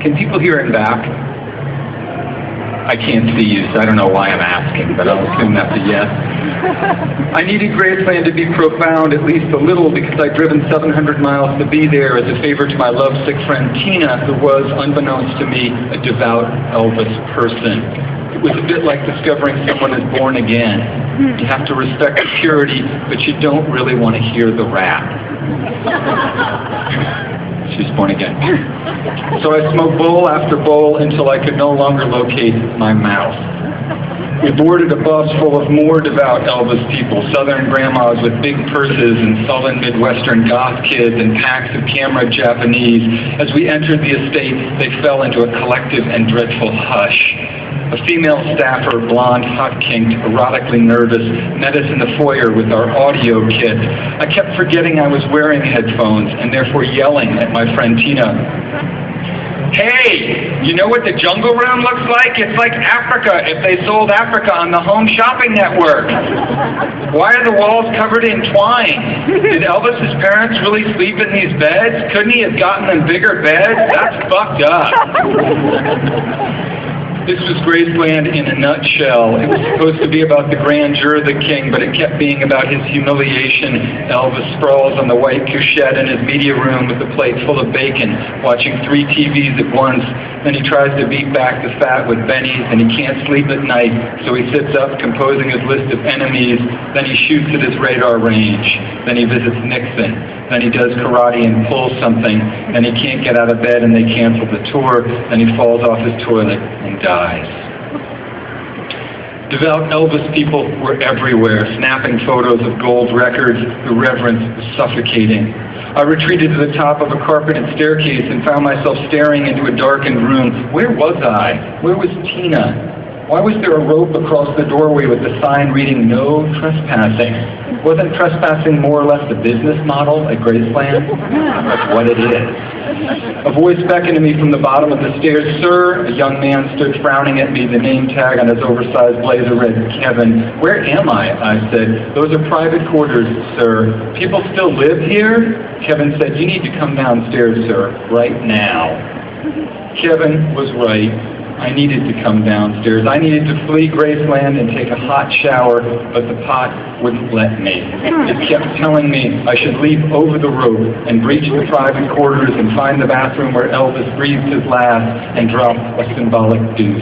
Can people hear him back? I can't see you, so I don't know why I'm asking, but I'll assume that's a yes. I needed Graceland to be profound, at least a little, because I'd driven 700 miles to be there as a favor to my lovesick friend Tina, who was, unbeknownst to me, a devout Elvis person. It was a bit like discovering someone is born again. You have to respect the purity, but you don't really want to hear the rap. She's born again. So I smoked bowl after bowl until I could no longer locate my mouth. We boarded a bus full of more devout Elvis people, Southern grandmas with big purses and sullen Midwestern goth kids and packs of camera Japanese. As we entered the estate, they fell into a collective and dreadful hush. A female staffer, blonde, hot-kinked, erotically nervous, met us in the foyer with our audio kit. I kept forgetting I was wearing headphones and therefore yelling at my friend Tina. Hey, you know what the jungle room looks like? It's like Africa if they sold Africa on the Home Shopping Network. Why are the walls covered in twine? Did Elvis's parents really sleep in these beds? Couldn't he have gotten them bigger beds? That's fucked up. This was Graceland in a nutshell. It was supposed to be about the grandeur of the king, but it kept being about his humiliation. Elvis sprawls on the white couchette in his media room with a plate full of bacon, watching 3 TVs at once. Then he tries to beat back the fat with bennies, and he can't sleep at night, so he sits up composing his list of enemies. Then he shoots at his radar range. Then he visits Nixon. Then he does karate and pulls something. Then he can't get out of bed and they cancel the tour. Then he falls off his toilet and dies. Devout Elvis people were everywhere, snapping photos of gold records. The reverence was suffocating. I retreated to the top of a carpeted staircase and found myself staring into a darkened room. Where was I? Where was Tina? Why was there a rope across the doorway with a sign reading "No Trespassing"? Wasn't trespassing more or less the business model at Graceland? That's what it is. A voice beckoned to me from the bottom of the stairs. Sir, a young man stood frowning at me. The name tag on his oversized blazer read Kevin. Where am I? I said. Those are private quarters, sir. People still live here? Kevin said, you need to come downstairs, sir, right now. Kevin was right. I needed to come downstairs. I needed to flee Graceland and take a hot shower, but the pot wouldn't let me. It kept telling me I should leap over the rope and breach the private quarters and find the bathroom where Elvis breathed his last and drop a symbolic deuce.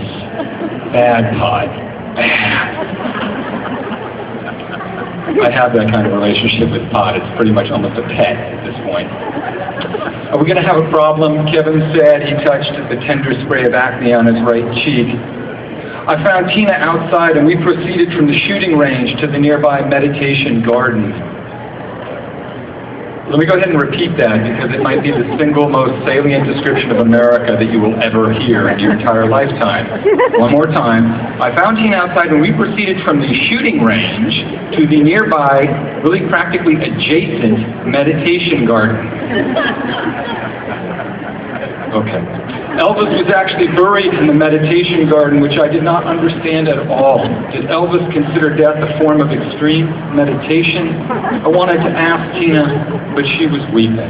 Bad pot. Bad. I have that kind of relationship with pot. It's pretty much almost a pet at this point. Are we going to have a problem? Kevin said. He touched the tender spray of acne on his right cheek. I found Tina outside and we proceeded from the shooting range to the nearby meditation garden. Let me go ahead and repeat that because it might be the single most salient description of America that you will ever hear in your entire lifetime. One more time. I found Tina outside and we proceeded from the shooting range to the nearby, really practically adjacent meditation garden. Okay. Elvis was actually buried in the meditation garden, which I did not understand at all. Did Elvis consider death a form of extreme meditation? I wanted to ask Tina, but she was weeping.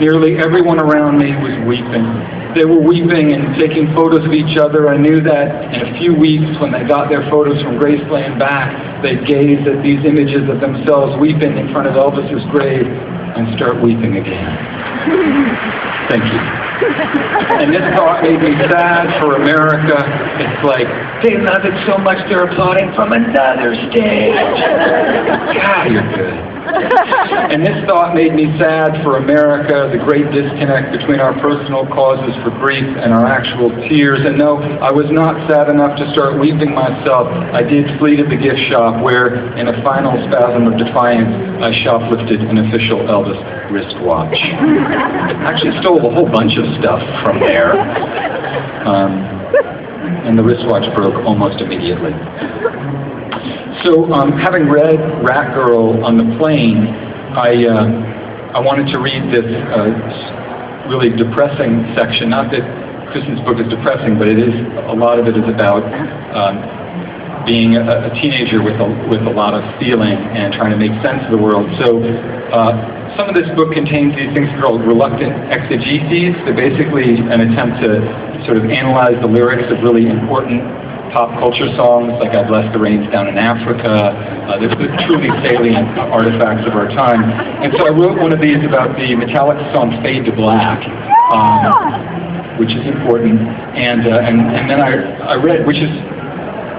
Nearly everyone around me was weeping. They were weeping and taking photos of each other. I knew that in a few weeks, when they got their photos from Graceland back, they'd gaze at these images of themselves weeping in front of Elvis's grave and start weeping again. Thank you. And this thought made me sad for America. It's like, they love it so much they're applauding from another stage. God, you're good. And this thought made me sad for America, the great disconnect between our personal causes for grief and our actual tears. And no, I was not sad enough to start weeping myself. I did flee to the gift shop where, in a final spasm of defiance, I shoplifted an official Elvis wristwatch. Actually stole a whole bunch of stuff from there. And the wristwatch broke almost immediately. So, having read Rat Girl on the plane, I wanted to read this really depressing section. Not that Kristen's book is depressing, but it is, a lot of it is about being a teenager with a lot of feeling and trying to make sense of the world. So, some of this book contains these things called reluctant exegeses. They're basically an attempt to sort of analyze the lyrics of really important pop culture songs like I Bless the Rains Down in Africa. They're truly salient artifacts of our time. And so I wrote one of these about the Metallica song Fade to Black, which is important. And then I read, which is,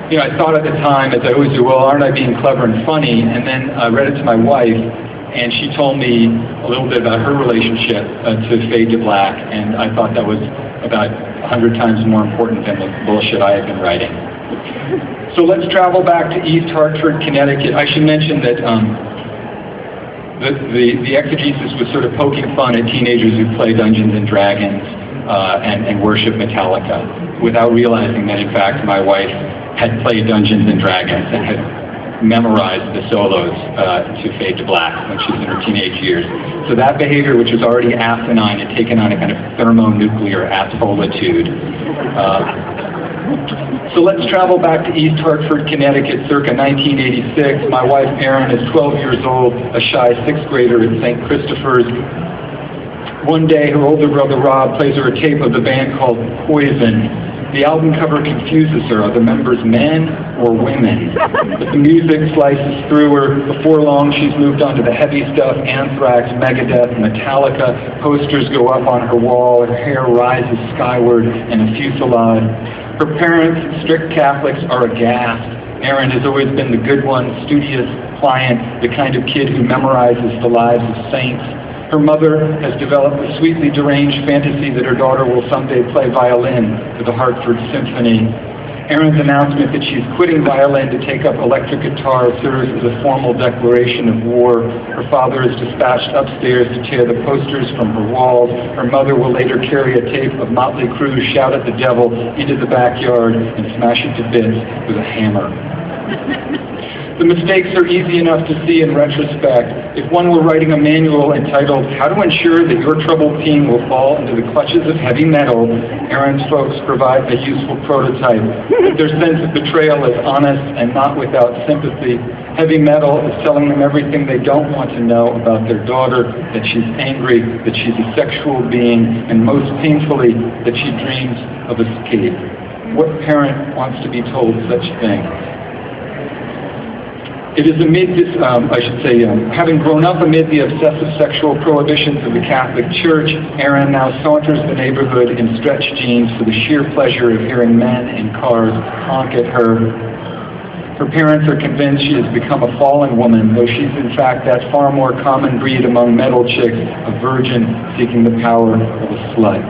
you know, I thought at the time, as I always do, well, aren't I being clever and funny? And then I read it to my wife, and she told me a little bit about her relationship to Fade to Black, and I thought that was about 100 times more important than the bullshit I had been writing. So let's travel back to East Hartford, Connecticut. I should mention that the exegesis was sort of poking fun at teenagers who play Dungeons and Dragons and worship Metallica, without realizing that, in fact, my wife had played Dungeons and Dragons and had memorized the solos to Fade to Black when she was in her teenage years. So that behavior, which was already asinine, had taken on a kind of thermonuclear assolitude. So let's travel back to East Hartford, Connecticut, circa 1986. My wife, Erin, is 12 years old, a shy sixth grader at St. Christopher's. One day, her older brother, Rob, plays her a tape of the band called Poison. The album cover confuses her. Are the members men or women? But the music slices through her. Before long, she's moved on to the heavy stuff, Anthrax, Megadeth, Metallica. Posters go up on her wall. Her hair rises skyward in a fusillade. Her parents, strict Catholics, are aghast. Erin has always been the good one, studious, pliant, the kind of kid who memorizes the lives of saints. Her mother has developed a sweetly deranged fantasy that her daughter will someday play violin for the Hartford Symphony. Erin's announcement that she's quitting violin to take up electric guitar serves as a formal declaration of war. Her father is dispatched upstairs to tear the posters from her walls. Her mother will later carry a tape of Motley Crue Shout at the Devil into the backyard and smash it to bits with a hammer. The mistakes are easy enough to see in retrospect. If one were writing a manual entitled How to Ensure That Your Troubled Teen Will Fall into the Clutches of Heavy Metal, Erin's folks provide a useful prototype. But their sense of betrayal is honest and not without sympathy. Heavy metal is telling them everything they don't want to know about their daughter, that she's angry, that she's a sexual being, and most painfully, that she dreams of escape. What parent wants to be told such things? It is amid this, having grown up amid the obsessive sexual prohibitions of the Catholic Church, Erin now saunters the neighborhood in stretched jeans for the sheer pleasure of hearing men in cars honk at her. Her parents are convinced she has become a fallen woman, though she's in fact that far more common breed among metal chicks, a virgin seeking the power of a slut.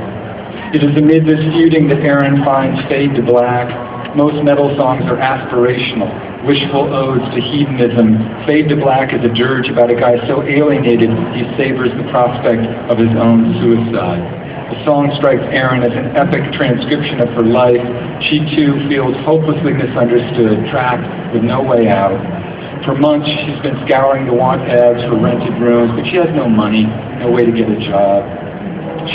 It is amid this feuding that Erin finds Fade to Black. Most metal songs are aspirational, wishful odes to hedonism. Fade to Black is a dirge about a guy so alienated he savors the prospect of his own suicide. The song strikes Erin as an epic transcription of her life. She too feels hopelessly misunderstood, trapped with no way out. For months she's been scouring the want ads for rented rooms, but she has no money, no way to get a job.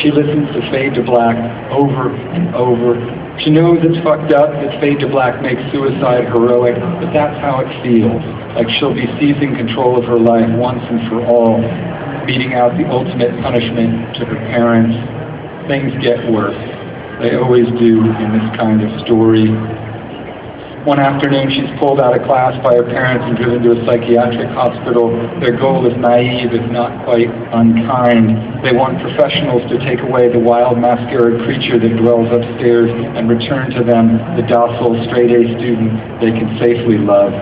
She listens to Fade to Black over and over. She knows it's fucked up that Fade to Black makes suicide heroic, but that's how it feels, like she'll be seizing control of her life once and for all, meting out the ultimate punishment to her parents. Things get worse. They always do in this kind of story. One afternoon, she's pulled out of class by her parents and driven to a psychiatric hospital. Their goal is naive, if not quite unkind. They want professionals to take away the wild masquerade creature that dwells upstairs and return to them the docile, straight-A student they can safely love.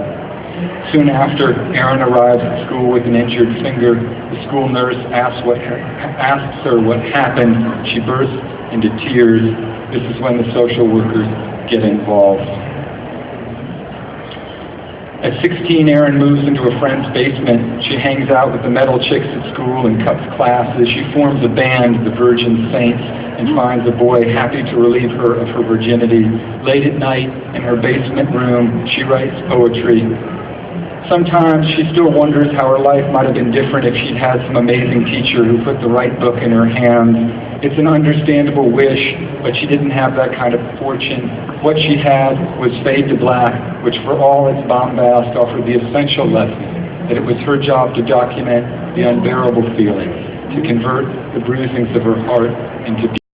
Soon after, Erin arrives at school with an injured finger. The school nurse asks her what happened. She bursts into tears. This is when the social workers get involved. At 16, Erin moves into a friend's basement. She hangs out with the metal chicks at school and cuts classes. She forms a band, the Virgin Saints, and finds a boy happy to relieve her of her virginity. Late at night, in her basement room, she writes poetry. Sometimes she still wonders how her life might have been different if she'd had some amazing teacher who put the right book in her hands. It's an understandable wish, but she didn't have that kind of fortune. What she had was Fade to Black, which for all its bombast offered the essential lesson that it was her job to document the unbearable feelings, to convert the bruisings of her heart into